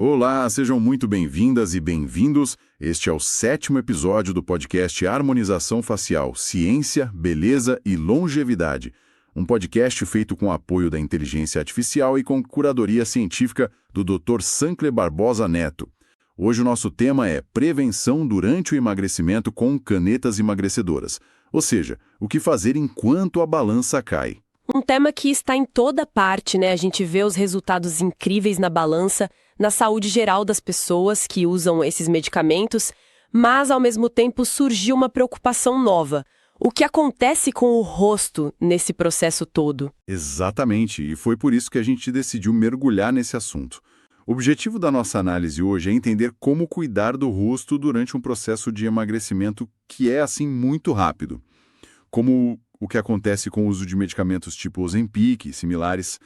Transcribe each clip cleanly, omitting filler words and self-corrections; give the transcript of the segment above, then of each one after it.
Olá, sejam muito bem-vindas e bem-vindos. Este é o 7º episódio do podcast Harmonização Facial, Ciência, Beleza e Longevidade. Um podcast feito com apoio da inteligência artificial e com curadoria científica do Dr. Sancler Barbosa Neto. Hoje o nosso tema é prevenção durante o emagrecimento com canetas emagrecedoras. Ou seja, o que fazer enquanto a balança cai. Um tema que está em toda parte, né? A gente vê os resultados incríveis na balança, na saúde geral das pessoas que usam esses medicamentos, mas ao mesmo tempo surgiu uma preocupação nova. O que acontece com o rosto nesse processo todo? Exatamente, e foi por isso que a gente decidiu mergulhar nesse assunto. O objetivo da nossa análise hoje é entender como cuidar do rosto durante um processo de emagrecimento que é, assim, muito rápido. Como o que acontece com o uso de medicamentos tipo Ozempic e similares.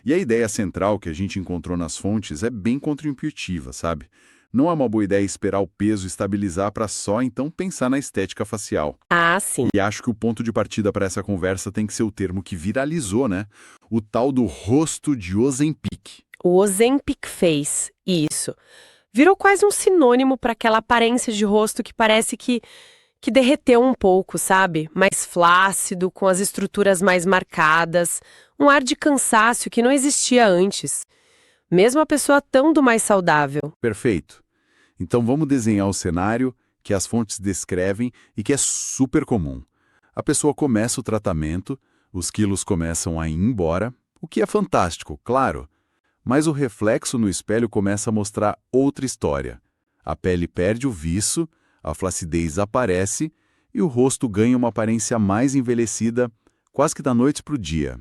E a ideia central que a gente encontrou nas fontes é bem contraintuitiva, sabe? Não é uma boa ideia esperar o peso estabilizar para só então pensar na estética facial. Ah, sim. E acho que o ponto de partida para essa conversa tem que ser o termo que viralizou, né? O tal do rosto de Ozempic. O Ozempic Face, isso. Virou quase um sinônimo para aquela aparência de rosto que parece que derreteu um pouco, sabe? Mais flácido, com as estruturas mais marcadas, um ar de cansaço que não existia antes. Mesmo a pessoa estando mais saudável. Perfeito. Então vamos desenhar o cenário que as fontes descrevem e que é super comum. A pessoa começa o tratamento, os quilos começam a ir embora, o que é fantástico, claro. Mas o reflexo no espelho começa a mostrar outra história. A pele perde o viço, a flacidez aparece e o rosto ganha uma aparência mais envelhecida, quase que da noite para o dia.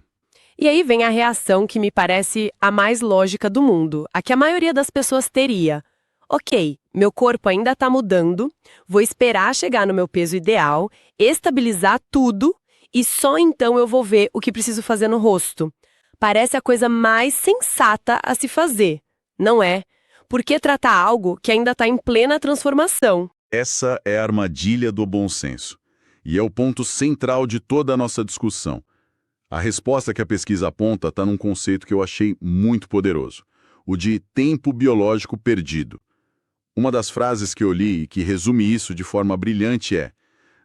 E aí vem a reação que me parece a mais lógica do mundo, a que a maioria das pessoas teria. Ok, meu corpo ainda está mudando, vou esperar chegar no meu peso ideal, estabilizar tudo e só então eu vou ver o que preciso fazer no rosto. Parece a coisa mais sensata a se fazer, não é? Por que tratar algo que ainda está em plena transformação? Essa é a armadilha do bom senso. E é o ponto central de toda a nossa discussão. A resposta que a pesquisa aponta está num conceito que eu achei muito poderoso, o de tempo biológico perdido. Uma das frases que eu li e que resume isso de forma brilhante é: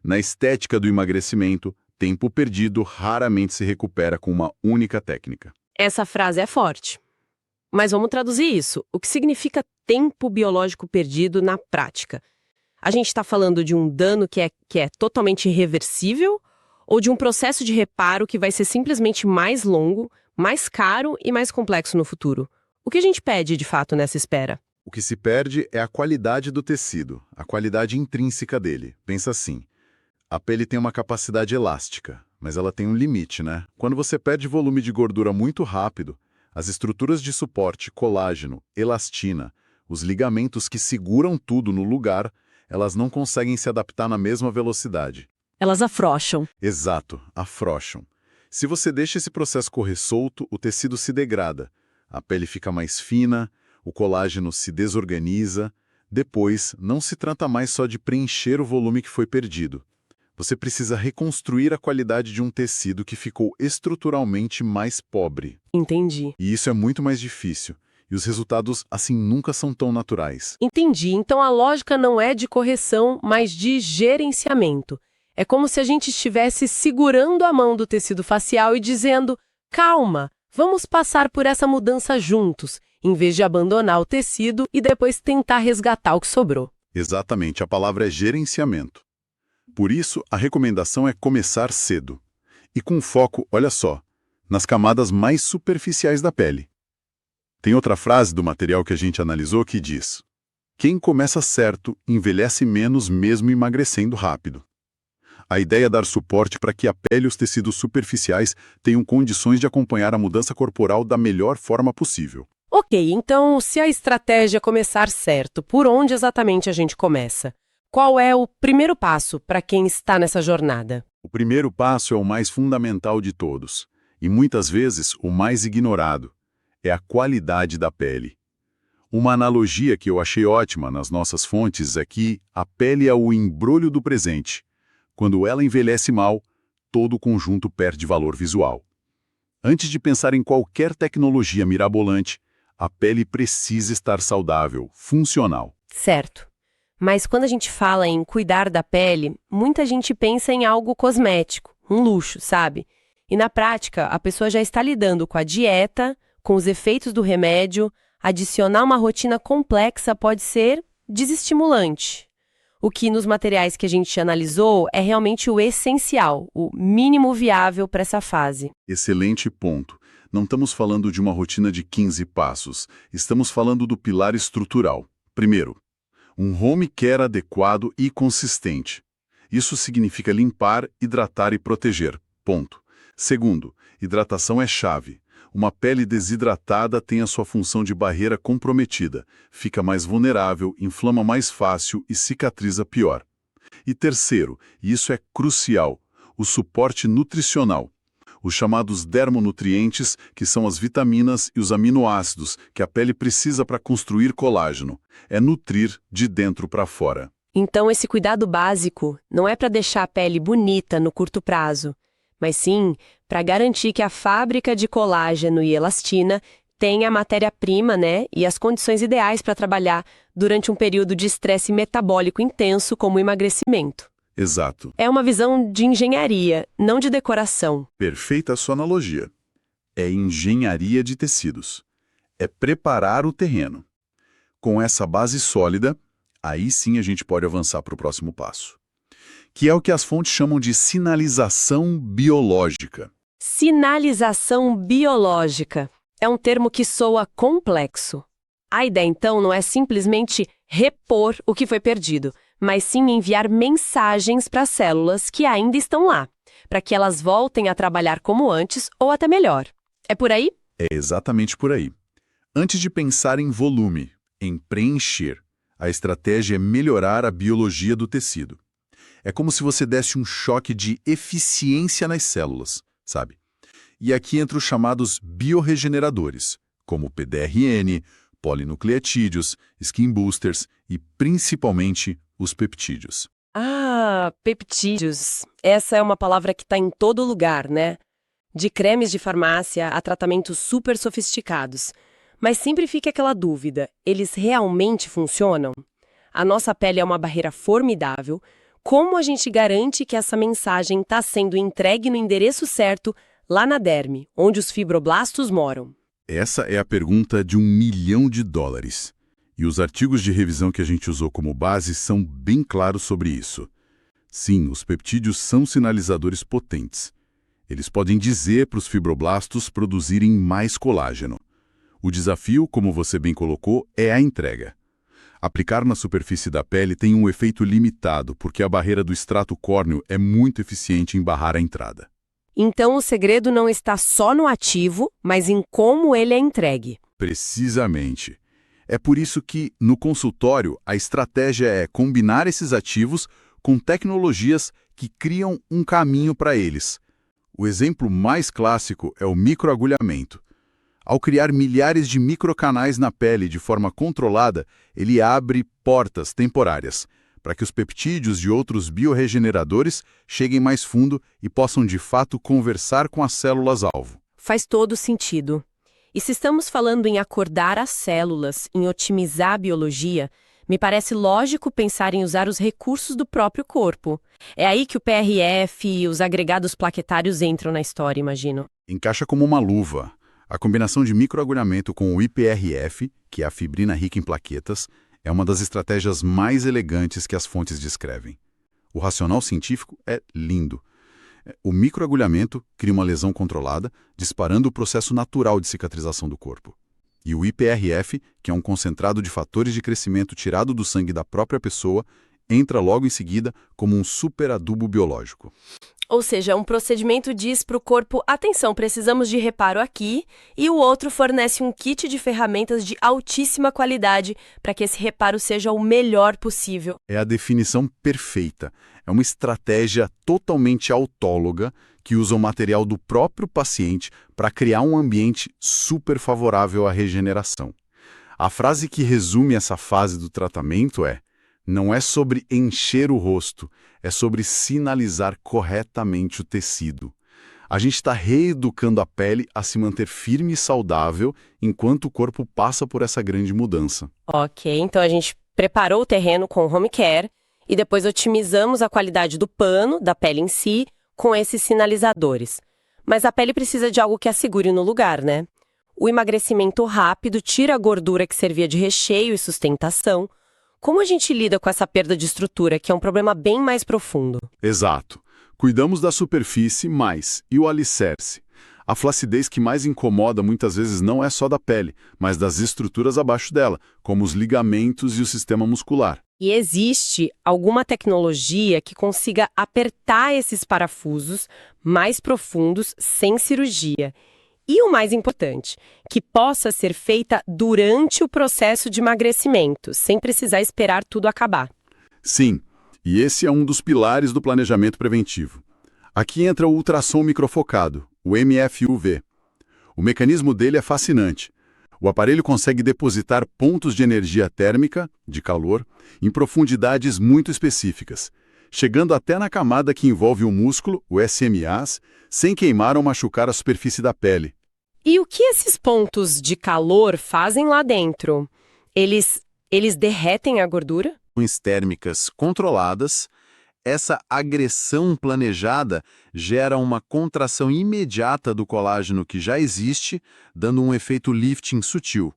na estética do emagrecimento, tempo perdido raramente se recupera com uma única técnica. Essa frase é forte. Mas vamos traduzir isso. O que significa tempo biológico perdido na prática? A gente está falando de um dano que é totalmente irreversível ou de um processo de reparo que vai ser simplesmente mais longo, mais caro e mais complexo no futuro? O que a gente pede, de fato, nessa espera? O que se perde é a qualidade do tecido, a qualidade intrínseca dele. Pensa assim, a pele tem uma capacidade elástica, mas ela tem um limite, né? Quando você perde volume de gordura muito rápido, as estruturas de suporte, colágeno, elastina, os ligamentos que seguram tudo no lugar, elas não conseguem se adaptar na mesma velocidade. Elas afrouxam. Exato, afrouxam. Se você deixa esse processo correr solto, o tecido se degrada, a pele fica mais fina, o colágeno se desorganiza. Depois, não se trata mais só de preencher o volume que foi perdido. Você precisa reconstruir a qualidade de um tecido que ficou estruturalmente mais pobre. Entendi. E isso é muito mais difícil. E os resultados, assim, nunca são tão naturais. Entendi. Então a lógica não é de correção, mas de gerenciamento. É como se a gente estivesse segurando a mão do tecido facial e dizendo: calma, vamos passar por essa mudança juntos, em vez de abandonar o tecido e depois tentar resgatar o que sobrou. Exatamente, a palavra é gerenciamento. Por isso, a recomendação é começar cedo. E com foco, olha só, nas camadas mais superficiais da pele. Tem outra frase do material que a gente analisou que diz: quem começa certo envelhece menos mesmo emagrecendo rápido. A ideia é dar suporte para que a pele e os tecidos superficiais tenham condições de acompanhar a mudança corporal da melhor forma possível. Ok, então se a estratégia é começar certo, por onde exatamente a gente começa? Qual é o primeiro passo para quem está nessa jornada? O primeiro passo é o mais fundamental de todos, e muitas vezes o mais ignorado. É a qualidade da pele. Uma analogia que eu achei ótima nas nossas fontes é que a pele é o embrulho do presente. Quando ela envelhece mal, todo o conjunto perde valor visual. Antes de pensar em qualquer tecnologia mirabolante, A pele precisa estar saudável, funcional. Certo. Mas quando a gente fala em cuidar da pele, muita gente pensa em algo cosmético, um luxo, sabe? E na prática, a pessoa já está lidando com a dieta, com os efeitos do remédio. Adicionar uma rotina complexa pode ser desestimulante. O que nos materiais que a gente analisou é realmente o essencial, o mínimo viável para essa fase. Excelente ponto. Não estamos falando de uma rotina de 15 passos. Estamos falando do pilar estrutural. Primeiro, um home care adequado e consistente. Isso significa limpar, hidratar e proteger. Ponto. Segundo, hidratação é chave. Uma pele desidratada tem a sua função de barreira comprometida, fica mais vulnerável, inflama mais fácil e cicatriza pior. E terceiro, e isso é crucial, o suporte nutricional. Os chamados dermonutrientes, que são as vitaminas e os aminoácidos que a pele precisa para construir colágeno. É nutrir de dentro para fora. Então, esse cuidado básico não é para deixar a pele bonita no curto prazo, mas sim para garantir que a fábrica de colágeno e elastina tenha a matéria-prima, né, e as condições ideais para trabalhar durante um período de estresse metabólico intenso, como o emagrecimento. Exato. É uma visão de engenharia, não de decoração. Perfeita a sua analogia. É engenharia de tecidos. É preparar o terreno. Com essa base sólida, aí sim a gente pode avançar para o próximo passo, que é o que as fontes chamam de sinalização biológica. Sinalização biológica é um termo que soa complexo. A ideia, então, não é simplesmente repor o que foi perdido, mas sim enviar mensagens para as células que ainda estão lá, para que elas voltem a trabalhar como antes ou até melhor. É por aí? É exatamente por aí. Antes de pensar em volume, em preencher, a estratégia é melhorar a biologia do tecido. É como se você desse um choque de eficiência nas células, sabe? E aqui entra os chamados biorregeneradores, como PDRN, polinucleotídeos, skin boosters e, principalmente, os peptídeos. Ah, peptídeos. Essa é uma palavra que está em todo lugar, né? De cremes de farmácia a tratamentos super sofisticados. Mas sempre fica aquela dúvida, eles realmente funcionam? A nossa pele é uma barreira formidável. Como a gente garante que essa mensagem está sendo entregue no endereço certo, lá na derme, onde os fibroblastos moram? Essa é a pergunta de $1 milhão. E os artigos de revisão que a gente usou como base são bem claros sobre isso. Sim, os peptídeos são sinalizadores potentes. Eles podem dizer para os fibroblastos produzirem mais colágeno. O desafio, como você bem colocou, é a entrega. Aplicar na superfície da pele tem um efeito limitado, porque a barreira do extrato córneo é muito eficiente em barrar a entrada. Então o segredo não está só no ativo, mas em como ele é entregue. Precisamente. É por isso que, no consultório, a estratégia é combinar esses ativos com tecnologias que criam um caminho para eles. O exemplo mais clássico é o microagulhamento. Ao criar milhares de microcanais na pele de forma controlada, ele abre portas temporárias para que os peptídeos de outros biorregeneradores cheguem mais fundo e possam de fato conversar com as células-alvo. Faz todo sentido. E se estamos falando em acordar as células, em otimizar a biologia, me parece lógico pensar em usar os recursos do próprio corpo. É aí que o PRF e os agregados plaquetários entram na história, imagino. Encaixa como uma luva. A combinação de microagulhamento com o IPRF, que é a fibrina rica em plaquetas, é uma das estratégias mais elegantes que as fontes descrevem. O racional científico é lindo. O microagulhamento cria uma lesão controlada, disparando o processo natural de cicatrização do corpo. E o IPRF, que é um concentrado de fatores de crescimento tirado do sangue da própria pessoa, entra logo em seguida como um super adubo biológico. Ou seja, um procedimento diz para o corpo, atenção, precisamos de reparo aqui, e o outro fornece um kit de ferramentas de altíssima qualidade para que esse reparo seja o melhor possível. É a definição perfeita. É uma estratégia totalmente autóloga que usa o material do próprio paciente para criar um ambiente super favorável à regeneração. A frase que resume essa fase do tratamento é: não é sobre encher o rosto, é sobre sinalizar corretamente o tecido. A gente está reeducando a pele a se manter firme e saudável enquanto o corpo passa por essa grande mudança. Ok, então a gente preparou o terreno com home care e depois otimizamos a qualidade do pano, da pele em si, com esses sinalizadores. Mas a pele precisa de algo que a segure no lugar, né? O emagrecimento rápido tira a gordura que servia de recheio e sustentação. Como a gente lida com essa perda de estrutura, que é um problema bem mais profundo? Exato. Cuidamos da superfície e o alicerce. A flacidez que mais incomoda muitas vezes não é só da pele, mas das estruturas abaixo dela, como os ligamentos e o sistema muscular. E existe alguma tecnologia que consiga apertar esses parafusos mais profundos sem cirurgia. E o mais importante, que possa ser feita durante o processo de emagrecimento, sem precisar esperar tudo acabar. Sim, e esse é um dos pilares do planejamento preventivo. Aqui entra o ultrassom microfocado, o MFUV. O mecanismo dele é fascinante. O aparelho consegue depositar pontos de energia térmica, de calor, em profundidades muito específicas, chegando até na camada que envolve o músculo, o SMAs, sem queimar ou machucar a superfície da pele. E o que esses pontos de calor fazem lá dentro? Eles derretem a gordura? Térmicas controladas, essa agressão planejada gera uma contração imediata do colágeno que já existe, dando um efeito lifting sutil.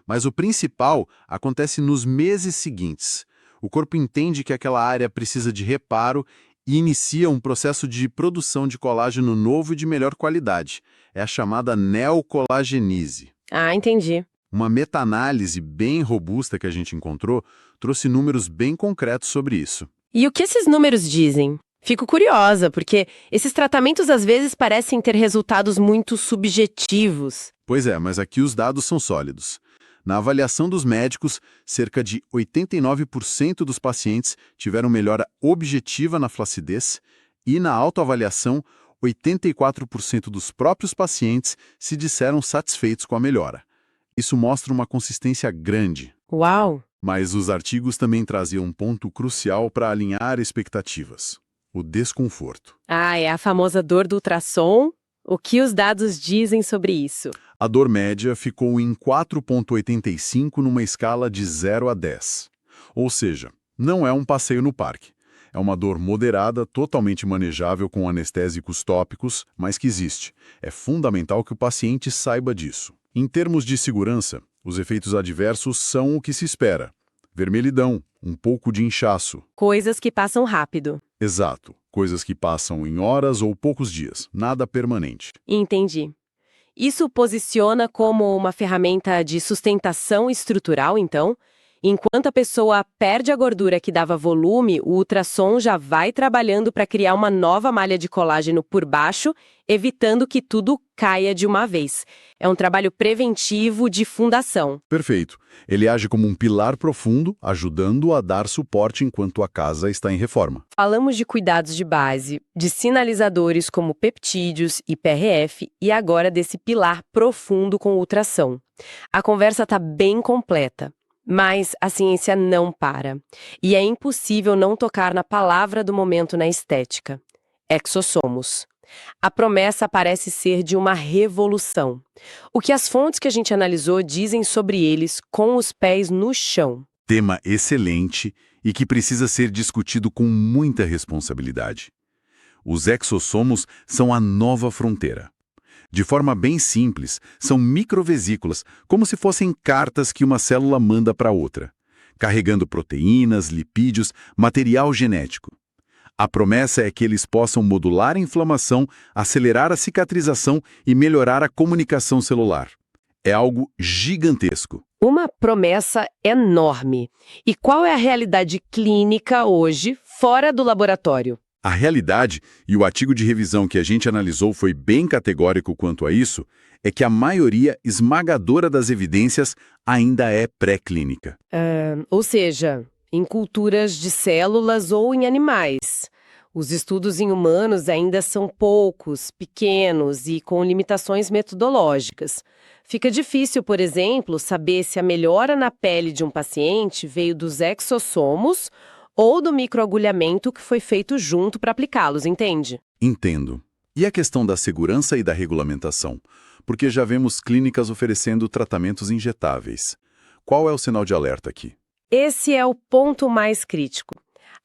Mas o principal acontece nos meses seguintes. O corpo entende que aquela área precisa de reparo e inicia um processo de produção de colágeno novo e de melhor qualidade. É a chamada neocolagenise. Ah, entendi. Uma meta-análise bem robusta que a gente encontrou trouxe números bem concretos sobre isso. E o que esses números dizem? Fico curiosa, porque esses tratamentos às vezes parecem ter resultados muito subjetivos. Pois é, mas aqui os dados são sólidos. Na avaliação dos médicos, cerca de 89% dos pacientes tiveram melhora objetiva na flacidez e na autoavaliação, 84% dos próprios pacientes se disseram satisfeitos com a melhora. Isso mostra uma consistência grande. Uau! Mas os artigos também traziam um ponto crucial para alinhar expectativas: o desconforto. Ah, é a famosa dor do ultrassom? O que os dados dizem sobre isso? A dor média ficou em 4,85 numa escala de 0 a 10. Ou seja, não é um passeio no parque. É uma dor moderada, totalmente manejável com anestésicos tópicos, mas que existe. É fundamental que o paciente saiba disso. Em termos de segurança, os efeitos adversos são o que se espera: vermelhidão, um pouco de inchaço. Coisas que passam rápido. Exato. Coisas que passam em horas ou poucos dias. Nada permanente. Entendi. Isso posiciona como uma ferramenta de sustentação estrutural, então? Enquanto a pessoa perde a gordura que dava volume, o ultrassom já vai trabalhando para criar uma nova malha de colágeno por baixo, evitando que tudo caia de uma vez. É um trabalho preventivo de fundação. Perfeito. Ele age como um pilar profundo, ajudando a dar suporte enquanto a casa está em reforma. Falamos de cuidados de base, de sinalizadores como peptídeos e PRF e agora desse pilar profundo com ultrassom. A conversa está bem completa. Mas a ciência não para. E é impossível não tocar na palavra do momento na estética: exossomos. A promessa parece ser de uma revolução. O que as fontes que a gente analisou dizem sobre eles com os pés no chão? Tema excelente e que precisa ser discutido com muita responsabilidade. Os exossomos são a nova fronteira. De forma bem simples, são microvesículas, como se fossem cartas que uma célula manda para outra, carregando proteínas, lipídios, material genético. A promessa é que eles possam modular a inflamação, acelerar a cicatrização e melhorar a comunicação celular. É algo gigantesco. Uma promessa enorme. E qual é a realidade clínica hoje, fora do laboratório? A realidade, e o artigo de revisão que a gente analisou foi bem categórico quanto a isso, é que a maioria esmagadora das evidências ainda é pré-clínica. Ou seja, em culturas de células ou em animais. Os estudos em humanos ainda são poucos, pequenos e com limitações metodológicas. Fica difícil, por exemplo, saber se a melhora na pele de um paciente veio dos exossomos ou do microagulhamento que foi feito junto para aplicá-los, entende? Entendo. E a questão da segurança e da regulamentação? Porque já vemos clínicas oferecendo tratamentos injetáveis. Qual é o sinal de alerta aqui? Esse é o ponto mais crítico.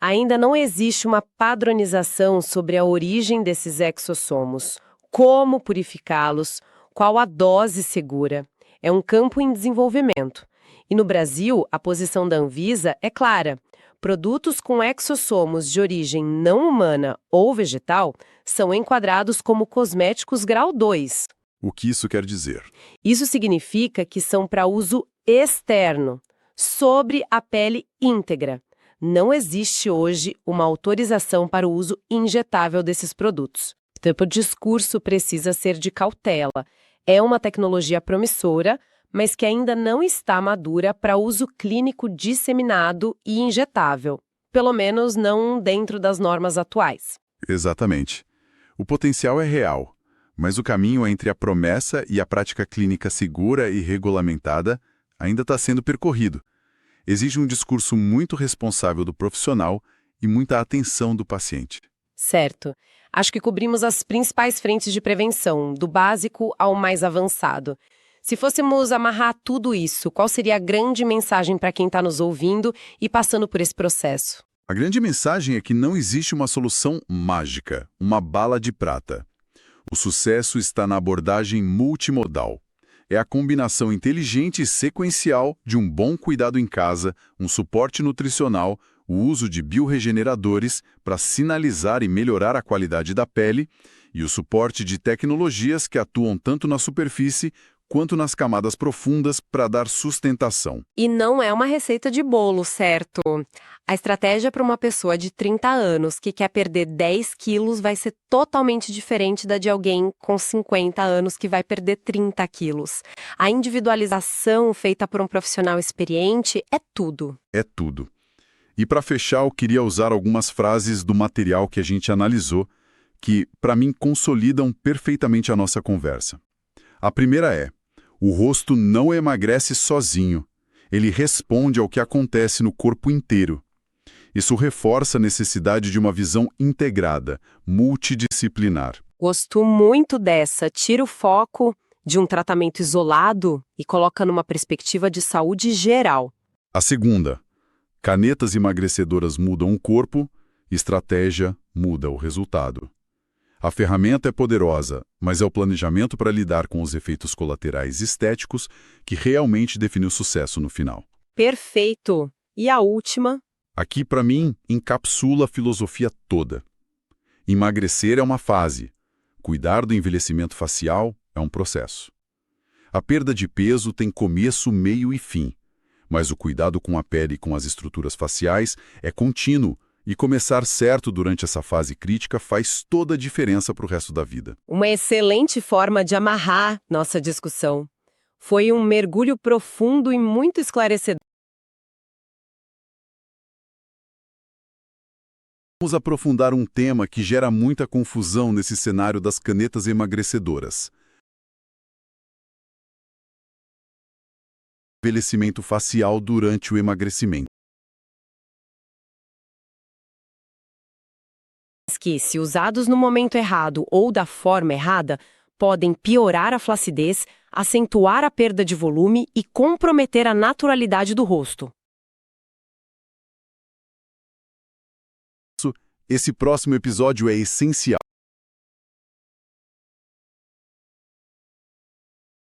Ainda não existe uma padronização sobre a origem desses exossomos, como purificá-los, qual a dose segura. É um campo em desenvolvimento. E no Brasil, a posição da Anvisa é clara. Produtos com exossomos de origem não humana ou vegetal são enquadrados como cosméticos grau 2. O que isso quer dizer? Isso significa que são para uso externo, sobre a pele íntegra. Não existe hoje uma autorização para o uso injetável desses produtos. Então, o discurso precisa ser de cautela. É uma tecnologia promissora, mas que ainda não está madura para uso clínico disseminado e injetável. Pelo menos não dentro das normas atuais. Exatamente. O potencial é real, mas o caminho entre a promessa e a prática clínica segura e regulamentada ainda está sendo percorrido. Exige um discurso muito responsável do profissional e muita atenção do paciente. Certo. Acho que cobrimos as principais frentes de prevenção, do básico ao mais avançado. Se fôssemos amarrar tudo isso, qual seria a grande mensagem para quem está nos ouvindo e passando por esse processo? A grande mensagem é que não existe uma solução mágica, uma bala de prata. O sucesso está na abordagem multimodal. É a combinação inteligente e sequencial de um bom cuidado em casa, um suporte nutricional, o uso de bioregeneradores para sinalizar e melhorar a qualidade da pele e o suporte de tecnologias que atuam tanto na superfície quanto nas camadas profundas para dar sustentação. E não é uma receita de bolo, certo? A estratégia para uma pessoa de 30 anos que quer perder 10 quilos vai ser totalmente diferente da de alguém com 50 anos que vai perder 30 quilos. A individualização feita por um profissional experiente é tudo. É tudo. E para fechar, eu queria usar algumas frases do material que a gente analisou, que, para mim, consolidam perfeitamente a nossa conversa. A primeira é: o rosto não emagrece sozinho. Ele responde ao que acontece no corpo inteiro. Isso reforça a necessidade de uma visão integrada, multidisciplinar. Gosto muito dessa. Tira o foco de um tratamento isolado e coloca numa perspectiva de saúde geral. A segunda: canetas emagrecedoras mudam o corpo, estratégia muda o resultado. A ferramenta é poderosa, mas é o planejamento para lidar com os efeitos colaterais estéticos que realmente define o sucesso no final. Perfeito! E a última? Aqui, para mim, encapsula a filosofia toda. Emagrecer é uma fase. Cuidar do envelhecimento facial é um processo. A perda de peso tem começo, meio e fim. Mas o cuidado com a pele e com as estruturas faciais é contínuo. E começar certo durante essa fase crítica faz toda a diferença para o resto da vida. Uma excelente forma de amarrar nossa discussão. Foi um mergulho profundo e muito esclarecedor. Vamos aprofundar um tema que gera muita confusão nesse cenário das canetas emagrecedoras. Envelhecimento facial durante o emagrecimento. Que, se usados no momento errado ou da forma errada, podem piorar a flacidez, acentuar a perda de volume e comprometer a naturalidade do rosto. Esse próximo episódio é essencial.